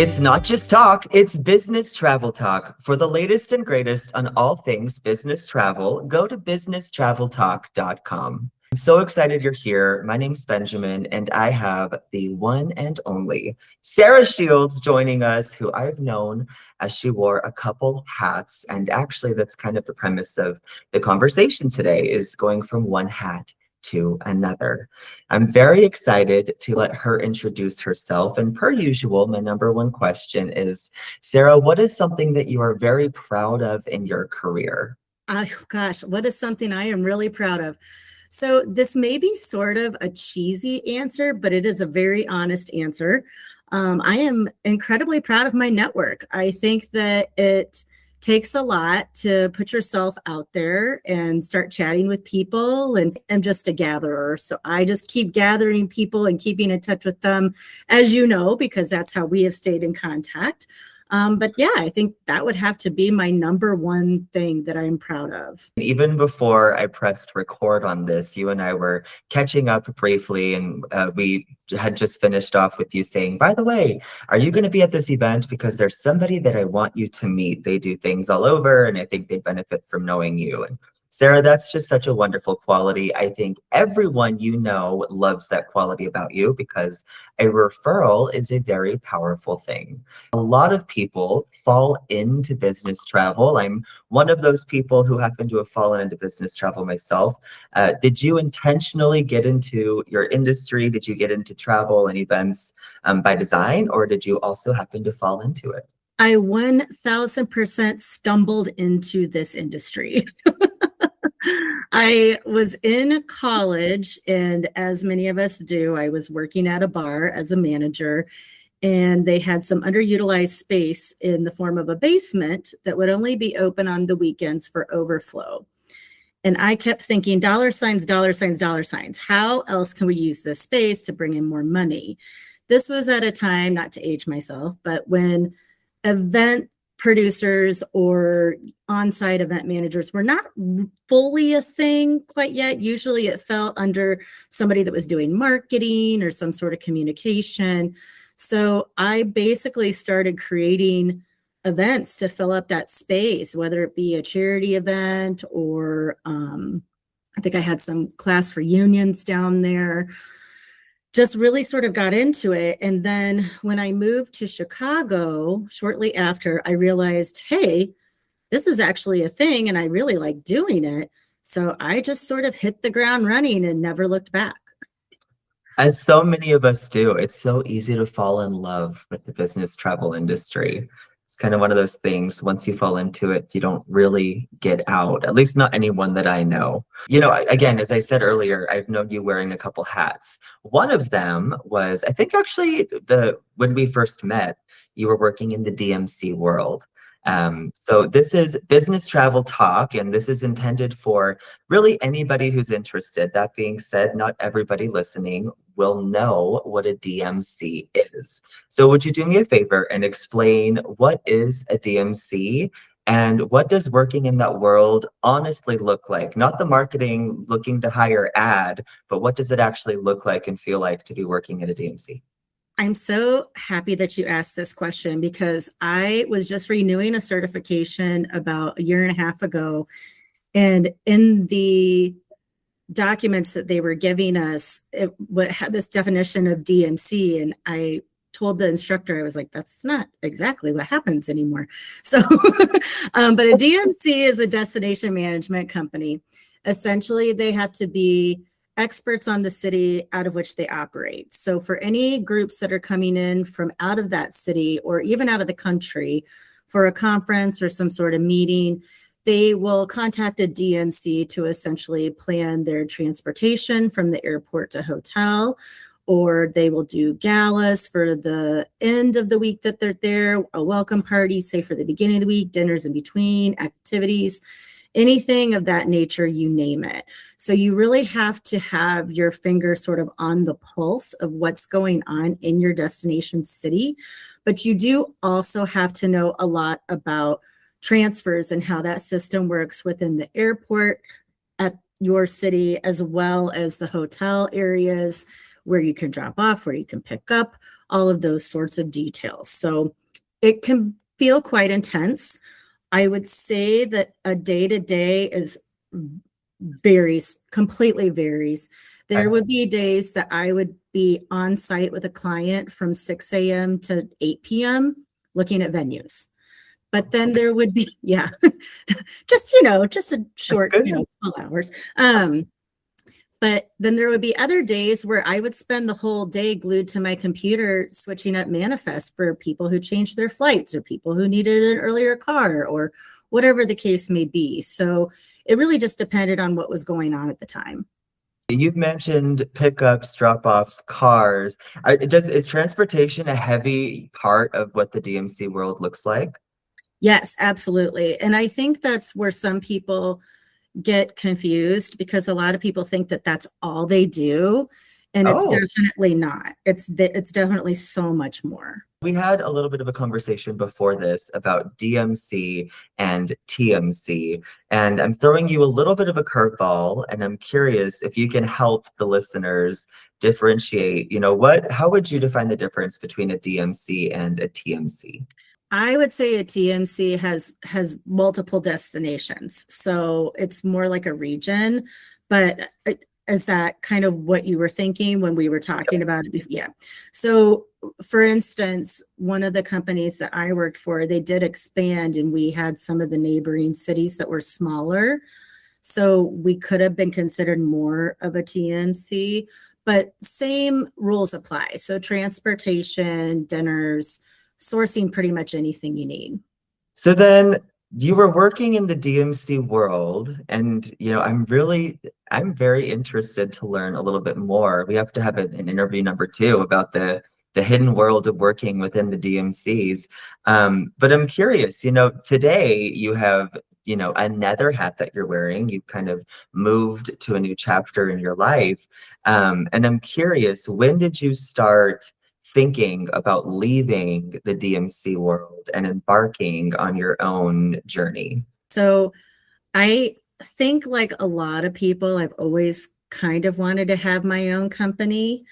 It's not just talk, it's business travel talk. For the latest and greatest on all things business travel, go to businesstraveltalk.com. I'm so excited you're here. My name's Benjamin, and I have the one and only Sara Shields joining us, who I've known as she wore a couple hats. And actually, that's kind of the premise of the conversation today, is going from one hat to another. I'm very excited to let her introduce herself. And per usual, my number one question is, Sara, what is something that you are very proud of in your career? Oh gosh, what is something I am really proud of? So this may be sort of a cheesy answer, but it is a very honest answer. I am incredibly proud of my network. I think that it takes a lot to put yourself out there and start chatting with people, and I'm just a gatherer. So I just keep gathering people and keeping in touch with them, as you know, because that's how we have stayed in contact. But yeah, I think that would have to be my number one thing that I'm proud of. Even before I pressed record on this, you and I were catching up briefly, and we had just finished off with you saying, by the way, are you going to be at this event? Because there's somebody that I want you to meet. They do things all over, and I think they benefit from knowing you. And Sara, that's just such a wonderful quality. I think everyone you know loves that quality about you, because a referral is a very powerful thing. A lot of people fall into business travel. I'm one of those people who happen to have fallen into business travel myself. Did you intentionally get into your industry? Did you get into travel and events by design, or did you also happen to fall into it? I 1000% stumbled into this industry. I was in college, and as many of us do, I was working at a bar as a manager, and they had some underutilized space in the form of a basement that would only be open on the weekends for overflow. And I kept thinking, dollar signs, dollar signs, dollar signs. How else can we use this space to bring in more money? This was at a time, not to age myself, but when event producers or on-site event managers were not fully a thing quite yet. Usually it fell under somebody that was doing marketing or some sort of communication. So I basically started creating events to fill up that space, whether it be a charity event or I think I had some class reunions down there. Just really sort of got into it. And then when I moved to Chicago shortly after, I realized, hey, this is actually a thing and I really like doing it. So I just sort of hit the ground running and never looked back. As so many of us do, it's so easy to fall in love with the business travel industry. It's kind of one of those things, once you fall into it, you don't really get out, at least not anyone that I know. You know, again, as I said earlier, I've known you wearing a couple hats. One of them was, I think actually, when we first met, you were working in the DMC world. So this is business travel talk, and this is intended for really anybody who's interested. That being said, not everybody listening will know what a DMC is. So would you do me a favor and explain what is a DMC and what does working in that world honestly look like? Not the marketing looking to hire ad, but what does it actually look like and feel like to be working at a DMC? I'm so happy that you asked this question because I was just renewing a certification about a year and a half ago. And in the documents that they were giving us, it had this definition of DMC. And I told the instructor, I was like, that's not exactly what happens anymore. So, but a DMC is a destination management company. Essentially, they have to be experts on the city out of which they operate. So for any groups that are coming in from out of that city or even out of the country for a conference or some sort of meeting, they will contact a DMC to essentially plan their transportation from the airport to hotel, or they will do galas for the end of the week that they're there, a welcome party, say for the beginning of the week, dinners in between, activities, anything of that nature, you name it. So you really have to have your finger sort of on the pulse of what's going on in your destination city. But you do also have to know a lot about transfers and how that system works within the airport at your city, as well as the hotel areas where you can drop off, where you can pick up, all of those sorts of details. So it can feel quite intense. I would say that a day-to-day is varies, completely varies. There would be days that I would be on site with a client from 6 a.m. to 8 p.m. looking at venues. But then there would be, yeah, just a short, 12 hours. But then there would be other days where I would spend the whole day glued to my computer switching up manifests for people who changed their flights or people who needed an earlier car or whatever the case may be. So it really just depended on what was going on at the time. You've mentioned pickups, drop-offs, cars. Is transportation a heavy part of what the DMC world looks like? Yes, absolutely. And I think that's where some people get confused because a lot of people think that that's all they do. And it's Oh, definitely not. It's definitely so much more. we had a little bit of a conversation before this about DMC and TMC, and I'm throwing you a little bit of a curveball, and I'm curious if you can help the listeners differentiate, how would you define the difference between a DMC and a TMC? I would say a TMC has multiple destinations. So it's more like a region, but is that kind of what you were thinking when we were talking about it? Yeah. So for instance, one of the companies that I worked for, they did expand and we had some of the neighboring cities that were smaller. So we could have been considered more of a TMC, but same rules apply. So transportation, dinners, sourcing pretty much anything you need. So then you were working in the DMC world, and I'm very interested to learn a little bit more. We have to have an interview number two about the hidden world of working within the DMCs. But I'm curious, today you have, another hat that you're wearing. You've kind of moved to a new chapter in your life. And I'm curious, when did you start thinking about leaving the DMC world and embarking on your own journey? So I think, like a lot of people, I've always kind of wanted to have my own company.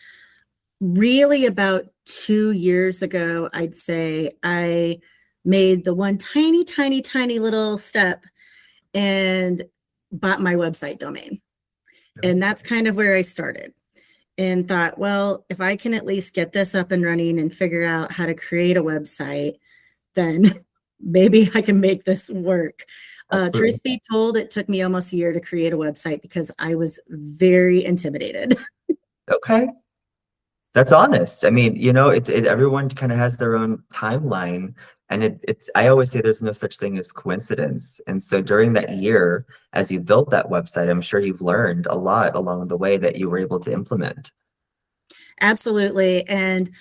Really, about 2 years ago, I'd say I made the one tiny, tiny, tiny little step and bought my website domain. And that's kind of where I started and thought, well, if I can at least get this up and running and figure out how to create a website, then maybe I can make this work. Absolutely. Truth be told, it took me almost a year to create a website because I was very intimidated. Okay. That's honest. I mean, everyone kind of has their own timeline, and I always say there's no such thing as coincidence. And so during that year, as you built that website, I'm sure you've learned a lot along the way that you were able to implement. Absolutely. And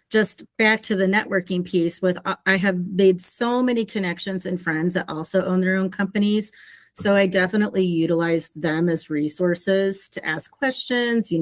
just back to the networking piece I have made so many connections and friends that also own their own companies. So I definitely utilized them as resources to ask questions,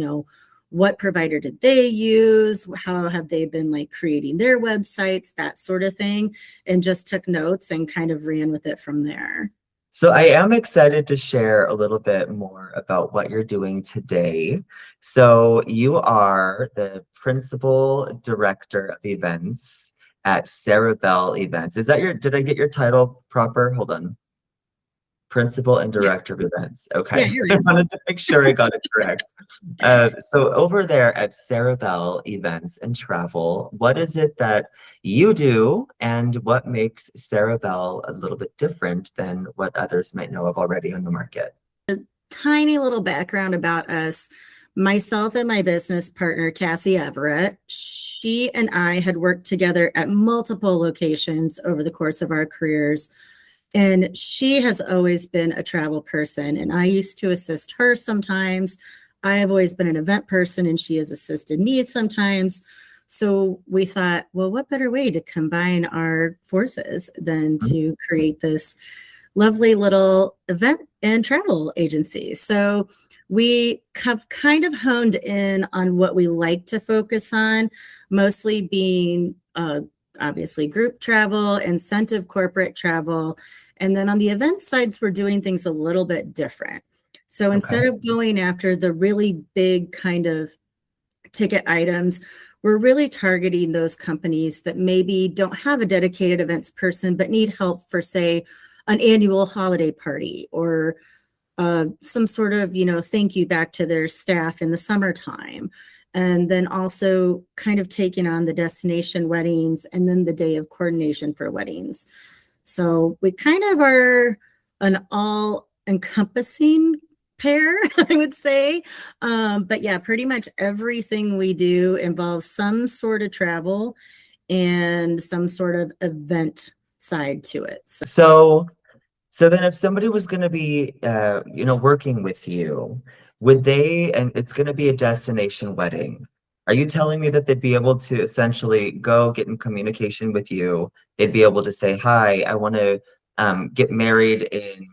what provider did they use? How have they been like creating their websites, that sort of thing, and just took notes and kind of ran with it from there. So I am excited to share a little bit more about what you're doing today. So you are the principal director of events at SaraBelle Events. Did I get your title proper? Hold on. Principal and Yeah, director of events. yeah, Okay. you're I in. wanted to make sure I got it correct. So over there at SaraBelle Events and Travel, what is it that you do and what makes SaraBelle a little bit different than what others might know of already on the market? Tiny little background about us. Myself and my business partner, Cassie Everett, she and I had worked together at multiple locations over the course of our careers. And she has always been a travel person, and I used to assist her sometimes. I have always been an event person, and she has assisted me sometimes. So we thought, well, what better way to combine our forces than to create this lovely little event and travel agency? So we have kind of honed in on what we like to focus on, mostly being obviously group travel, incentive corporate travel. And then on the event sides, we're doing things a little bit different. So instead Okay. of going after the really big kind of ticket items, we're really targeting those companies that maybe don't have a dedicated events person, but need help for, say, an annual holiday party or some sort of, thank you back to their staff in the summertime. And then also kind of taking on the destination weddings and then the day of coordination for weddings. So we kind of are an all encompassing pair, I would say. But yeah, pretty much everything we do involves some sort of travel and some sort of event side to it. So then if somebody was going to be, working with you, would they, and it's going to be a destination wedding, are you telling me that they'd be able to essentially go get in communication with you? They'd be able to say, hi, I want to get married in,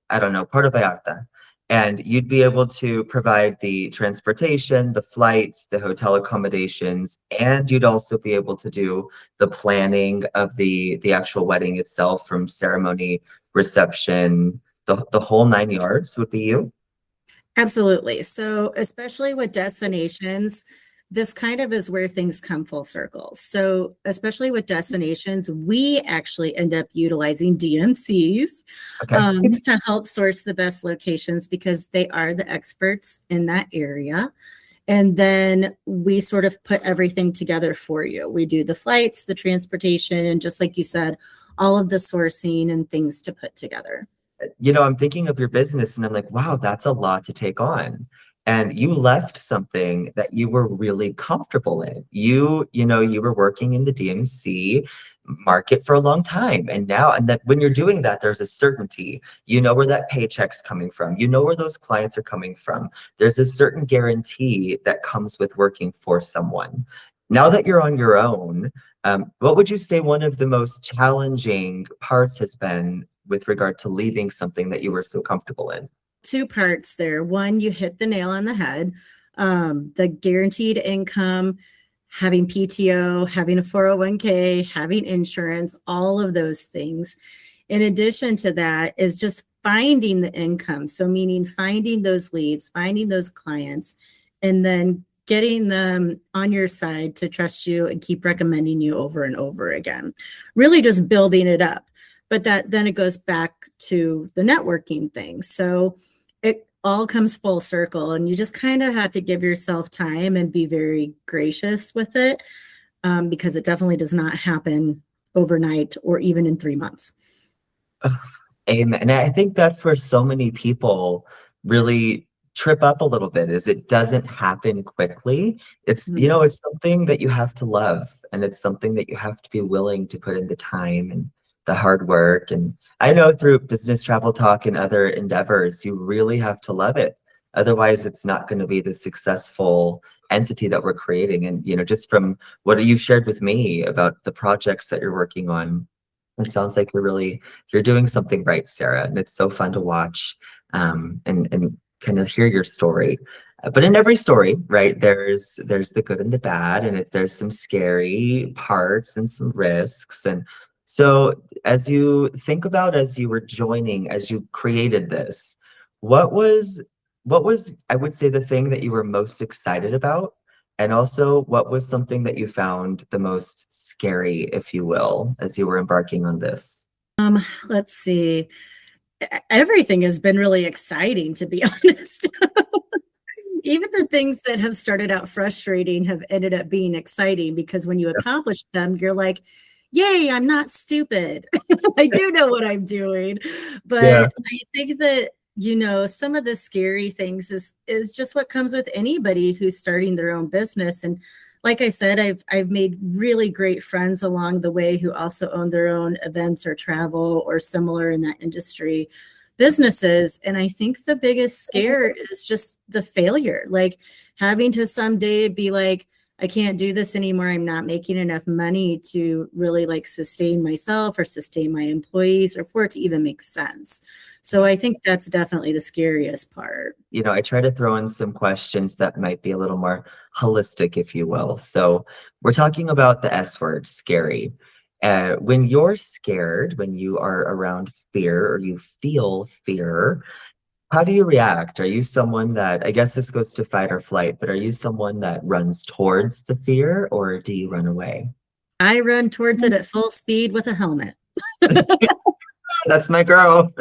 I don't know, Puerto Vallarta. And you'd be able to provide the transportation, the flights, the hotel accommodations, and you'd also be able to do the planning of the actual wedding itself, from ceremony, reception, the whole 9 yards would be you? Absolutely. So, especially with destinations, this kind of is where things come full circle. So, especially with destinations, we actually end up utilizing DMCs Okay. to help source the best locations because they are the experts in that area. And then we sort of put everything together for you. We do the flights, the transportation, and just like you said, all of the sourcing and things to put together. I'm thinking of your business and I'm like, wow, that's a lot to take on. And you left something that you were really comfortable in. You were working in the DMC market for a long time. And that when you're doing that, there's a certainty. You know where that paycheck's coming from. You know where those clients are coming from. There's a certain guarantee that comes with working for someone. Now that you're on your own, what would you say one of the most challenging parts has been with regard to leaving something that you were so comfortable in? Two parts there. One, you hit the nail on the head. The guaranteed income, having PTO, having a 401k, having insurance, all of those things. In addition to that is just finding the income. So meaning finding those leads, finding those clients, and then getting them on your side to trust you and keep recommending you over and over again. Really just building it up. But then it goes back to the networking thing. So it all comes full circle, and you just kind of have to give yourself time and be very gracious with it, because it definitely does not happen overnight or even in 3 months. Amen. And I think that's where so many people really trip up a little bit, is it doesn't happen quickly. It's something that you have to love, and it's something that you have to be willing to put in the time and the hard work. And I know through business travel talk and other endeavors, you really have to love it. Otherwise, it's not going to be the successful entity that we're creating. And, just from what you shared with me about the projects that you're working on, it sounds like you're doing something right, Sarah. And it's so fun to watch, and kind of hear your story. But in every story, right, there's the good and the bad, and there's some scary parts and some risks. And so as you think about, as you were joining, as you created this, what was I would say the thing that you were most excited about? And also, what was something that you found the most scary, if you will, as you were embarking on this? Let's see. Everything has been really exciting, to be honest. Even the things that have started out frustrating have ended up being exciting, because when you accomplish them, you're like, yay, I'm not stupid. I do know what I'm doing. Yeah. But I think that, some of the scary things is just what comes with anybody who's starting their own business. And like I said, I've made really great friends along the way who also own their own events or travel or similar in that industry businesses. And I think the biggest scare is just the failure, like having to someday be like, I can't do this anymore. I'm not making enough money to really like sustain myself or sustain my employees, or for it to even make sense. So I think that's definitely the scariest part. I try to throw in some questions that might be a little more holistic, if you will. So we're talking about the S word, scary. When you're scared, when you are around fear or you feel fear, How do you react? Are you someone that, I guess this goes to fight or flight, but are you someone that runs towards the fear or do you run away? I run towards it at full speed with a helmet. That's my girl.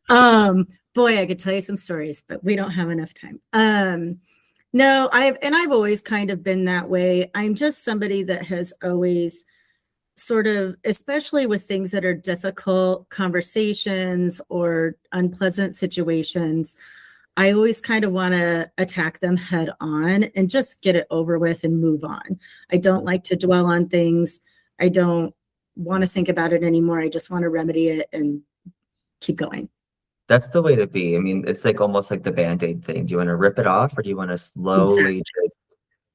Um, Boy, I could tell you some stories, but we don't have enough time. No, I've always kind of been that way. I'm just somebody that has always sort of, especially with things that are difficult conversations or unpleasant situations, I always kind of want to attack them head on and just get it over with and move on. I don't like to dwell on things. I don't want to think about it anymore. I just want to remedy it and keep going. That's the way to be. I mean, it's like almost like the Band-Aid thing. Do you want to rip it off or do you want to slowly Exactly. just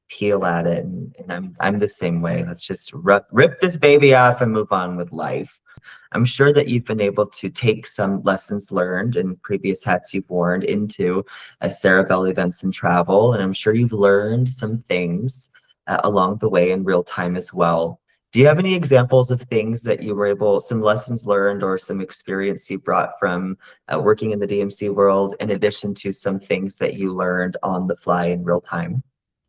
peel at it? And I'm the same way. Let's just rip this baby off and move on with life. I'm sure that you've been able to take some lessons learned in previous hats you've worn into a SaraBelle Events and Travel, and I'm sure you've learned some things along the way in real time as well. Do you have any examples of things that you were able, some lessons learned or some experience you brought from working in the DMC world, in addition to some things that you learned on the fly in real time?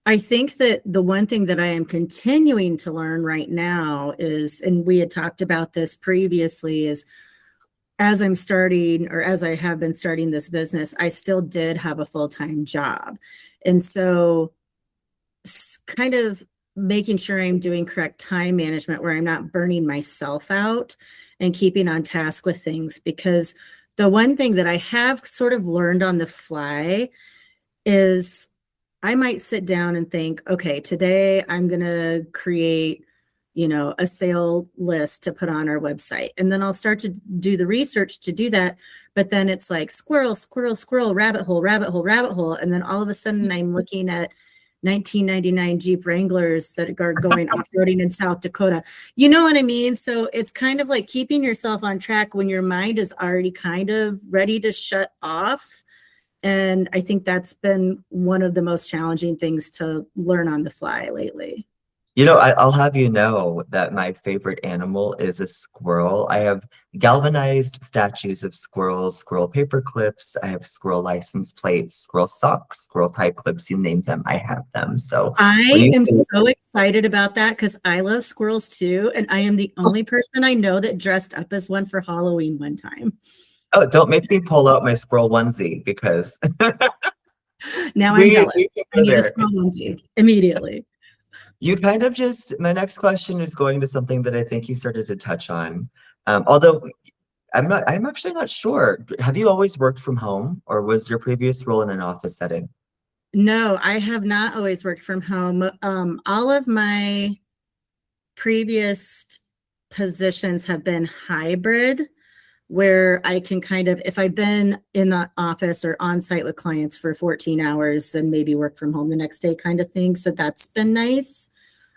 I think that the one thing that I am continuing to learn right now is, and we had talked about this previously, is as I'm starting, or as I have been starting this business, I still did have a full-time job. And so kind of making sure I'm doing correct time management where I'm not burning myself out and keeping on task with things. Because the one thing that I have sort of learned on the fly is I might sit down and think, okay, today I'm going to create, a sale list to put on our website. And then I'll start to do the research to do that. But then it's like squirrel, squirrel, squirrel, rabbit hole, rabbit hole, rabbit hole. And then all of a sudden I'm looking at 1999 Jeep Wranglers that are going off-roading in South Dakota. You know what I mean? So it's kind of like keeping yourself on track when your mind is already kind of ready to shut off. And I think that's been one of the most challenging things to learn on the fly lately. I'll have you know that my favorite animal is a squirrel. I have galvanized statues of squirrels, squirrel paper clips. I have squirrel license plates, squirrel socks, squirrel tie clips. You name them, I have them. So when I you am say, so excited about that because I love squirrels too. And I am the only person I know that dressed up as one for Halloween one time. oh, don't make me pull out my squirrel onesie because Now I'm we jealous. can I go need a there. squirrel onesie immediately. You kind of just, my next question is going to something that I think you started to touch on. Although I'm actually not sure. Have you always worked from home or was your previous role in an office setting? No, I have not always worked from home. All of my previous positions have been hybrid, where I can kind of, if I've been in the office or on site with clients for 14 hours, then maybe work from home the next day kind of thing. So that's been nice.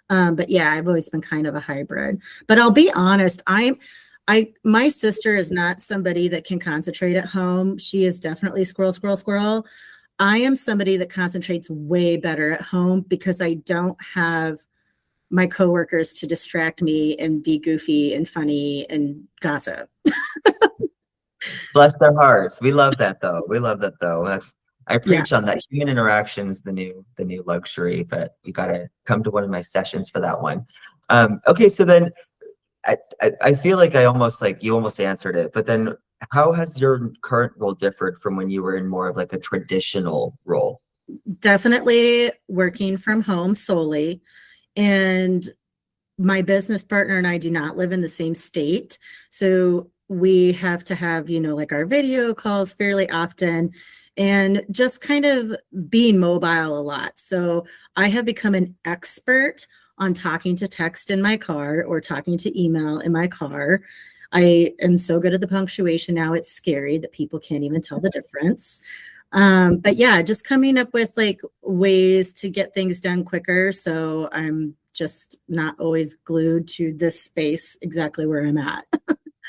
But yeah, I've always been kind of a hybrid. But I'll be honest, my sister is not somebody that can concentrate at home. She is definitely squirrel, squirrel, squirrel. I am somebody that concentrates way better at home because I don't have my coworkers to distract me and be goofy and funny and gossip. Bless their hearts. We love that though. We love that though. I Yeah. preach on that. Human interaction is the new luxury, but you gotta come to one of my sessions for that one. Okay, so then I feel like you almost answered it, but then how has your current role differed from when you were in more of like a traditional role? Definitely working from home solely. And my business partner and I do not live in the same state. So we have to have, like our video calls fairly often and just kind of being mobile a lot. So I have become an expert on talking to text in my car or talking to email in my car. I am so good at the punctuation now, it's scary that people can't even tell the difference. But yeah, just coming up with like ways to get things done quicker. So I'm just not always glued to this space exactly where I'm at.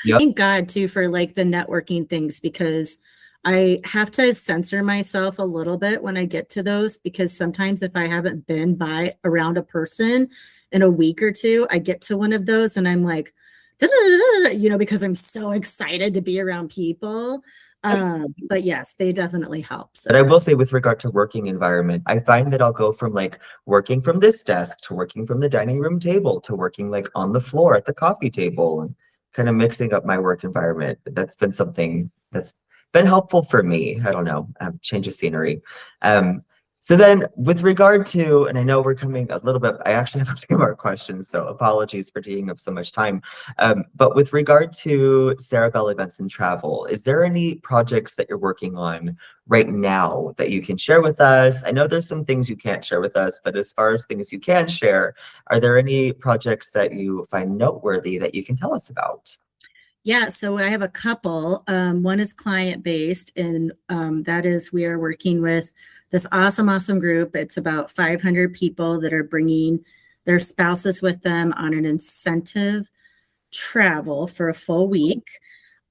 Yep. Thank God too for like the networking things because I have to censor myself a little bit when I get to those because sometimes if I haven't been by around a person in a week or two, I get to one of those and I'm like, because I'm so excited to be around people. But yes, they definitely help. But I So will say with regard to working environment, I find that I'll go from like working from this desk to working from the dining room table to working like on the floor at the coffee table and kind of mixing up my work environment. That's been something that's been helpful for me. I don't know, change of scenery. Um, so then with regard to, and I know we're coming a little bit, I actually have a few more questions, so apologies for taking up so much time. But with regard to SaraBelle Events and Travel, is there any projects that you're working on right now that you can share with us? I know there's some things you can't share with us, but as far as things you can share, are there any projects that you find noteworthy that you can tell us about? yeah, so I have a couple. One is client based, and that is we are working with this awesome group. It's about 500 people that are bringing their spouses with them on an incentive travel for a full week.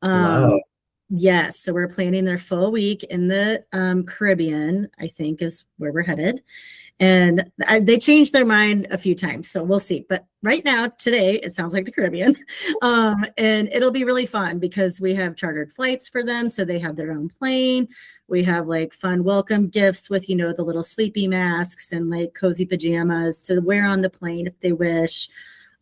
Wow. Yes, so we're planning their full week in the Caribbean, I think is where we're headed. And they changed their mind a few times, so we'll see. But right now, today, it sounds like the Caribbean. And it'll be really fun because we have chartered flights for them, so they have their own plane. We have like fun welcome gifts with, you know, the little sleepy masks and like cozy pajamas to wear on the plane if they wish.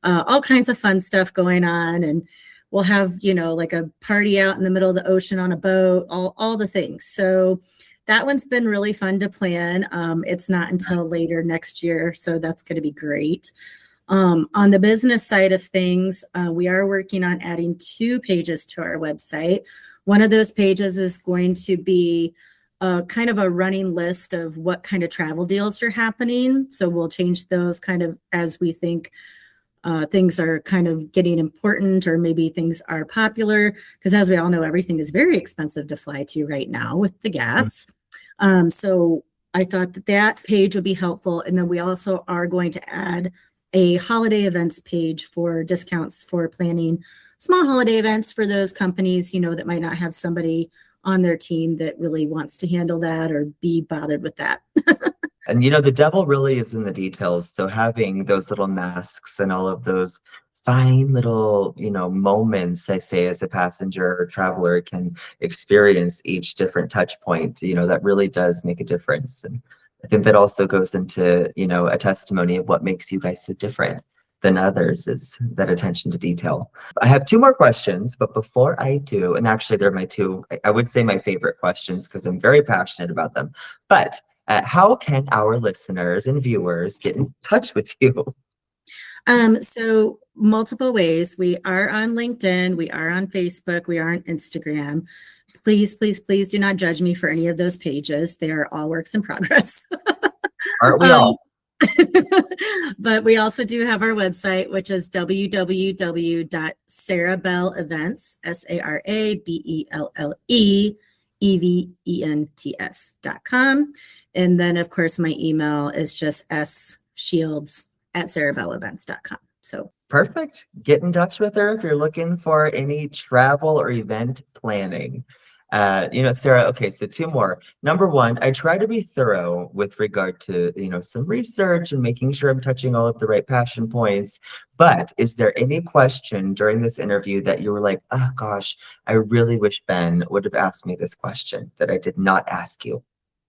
All kinds of fun stuff going on. And we'll have, you know, like a party out in the middle of the ocean on a boat, all the things. So that one's been really fun to plan. It's not until later next year, so that's going to be great. On the business side of things, we are working on adding 2 pages to our website. One of those pages is going to be kind of a running list of what kind of travel deals are happening. So we'll change those kind of as we think things are kind of getting important, or maybe things are popular, because as we all know, everything is very expensive to fly to right now with the gas. So I thought that that page would be helpful. And then we also are going to add a holiday events page for discounts for planning small holiday events for those companies, you know, that might not have somebody on their team that really wants to handle that or be bothered with that. And you know, the devil really is in the details. So having those little masks and all of those fine little, you know, moments, I say, as a passenger or traveler can experience each different touch point, you know, that really does make a difference. And I think that also goes into, you know, a testimony of what makes you guys so different than others is that attention to detail. I have 2 more questions, but before I do, and actually they're my 2, I would say my favorite questions because I'm very passionate about them. But how can our listeners and viewers get in touch with you? So multiple ways. We are on LinkedIn, we are on Facebook, we are on Instagram. Please do not judge me for any of those pages. They are all works in progress. Aren't we Um, all? but we also do have our website, which is www.sarabelleevents, SaraBelleEvents.com. And then, of course, my email is just shields@sarabelleevents.com. So Perfect. Get in touch with her if you're looking for any travel or event planning. You know, Sarah, okay, so 2 more. Number 1, I try to be thorough with regard to, you know, some research and making sure I'm touching all of the right passion points. But is there any question during this interview that you were like, oh gosh, I really wish Ben would have asked me this question that I did not ask you?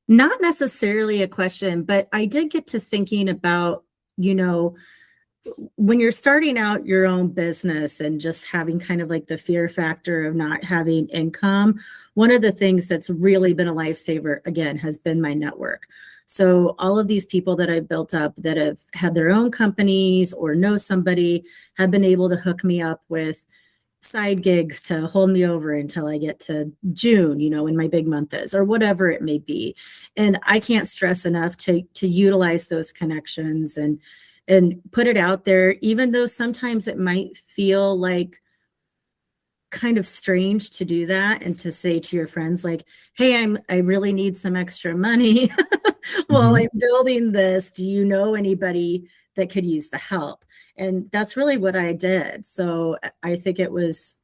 not necessarily a question, but I did get to thinking about, you know, when you're starting out your own business and just having kind of like the fear factor of not having income, one of the things that's really been a lifesaver, again, has been my network. So all of these people that I've built up that have had their own companies or know somebody have been able to hook me up with side gigs to hold me over until I get to June, you know, when my big month is, or whatever it may be. And I can't stress enough to utilize those connections and put it out there, even though sometimes it might feel like kind of strange to do that and to say to your friends like, hey, I really need some extra money while Mhm. I'm building this. Do you know anybody that could use the help? And that's really what I did. So I think it was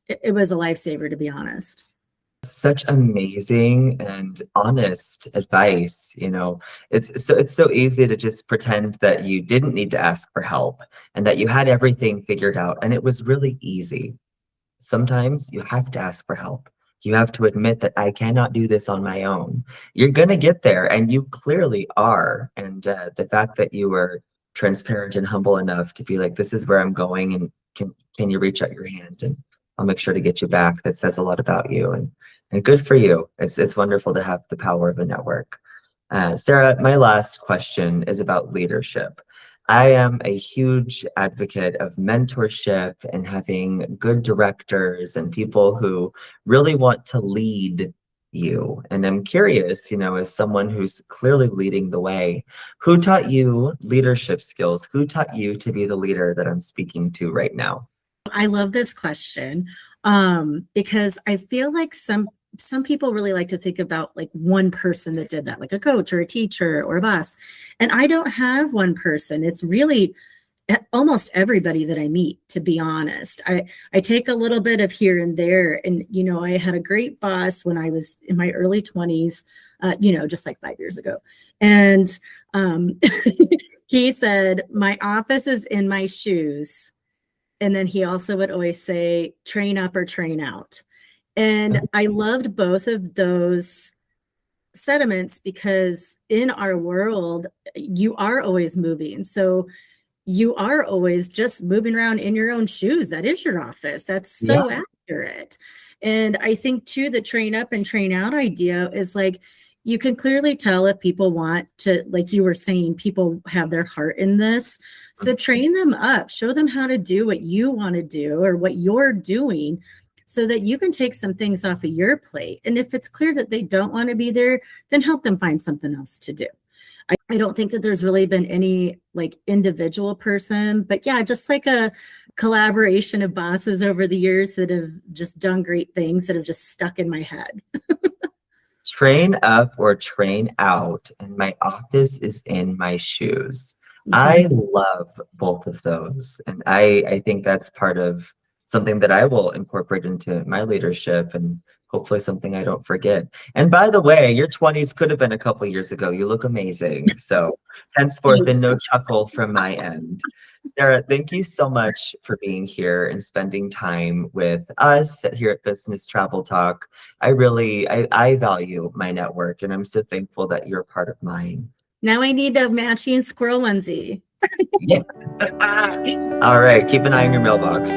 it was a lifesaver, to be honest. Such amazing and honest advice, you know. It's so easy to just pretend that you didn't need to ask for help and that you had everything figured out and it was really easy. Sometimes you have to ask for help. You have to admit that I cannot do this on my own. You're going to get there, and you clearly are. And the fact that you were transparent and humble enough to be like, this is where I'm going, and can you reach out your hand, and I'll make sure to get you back. That says a lot about you, and good for you. It's wonderful to have the power of a network. Sara, my last question is about leadership. I am a huge advocate of mentorship and having good directors and people who really want to lead you. And I'm curious, as someone who's clearly leading the way, who taught you leadership skills? Who taught you to be the leader that I'm speaking to right now? I love this question because I feel like some people really like to think about like one person that did that, like a coach or a teacher or a boss. And I don't have one person. It's really almost everybody that I meet, to be honest. I take a little bit of here and there. And, I had a great boss when I was in my early 20s, just like 5 years ago. And he said, my office is in my shoes. And then he also would always say, train up or train out. And I loved both of those sentiments because in our world, you are always moving. So you are always just moving around in your own shoes. That is your office. That's so accurate. And I think too, the train up and train out idea is like, you can clearly tell if people want to, like you were saying, people have their heart in this. So train them up, show them how to do what you want to do or what you're doing so that you can take some things off of your plate. And if it's clear that they don't want to be there, then help them find something else to do. I don't think that there's really been any like individual person, but yeah, just like a collaboration of bosses over the years that have just done great things that have just stuck in my head. Train up or train out, and my office is in my shoes. Mhm. I love both of those. And I think that's part of something that I will incorporate into my leadership and hopefully something I don't forget. And by the way, your 20s could have been a couple years ago. You look amazing. So henceforth, and no chuckle from my end. Sara, thank you so much for being here and spending time with us here at Business Travel Talk. I value my network, and I'm so thankful that you're part of mine. Now I need a matching squirrel onesie. Yeah. All right, keep an eye on your mailbox.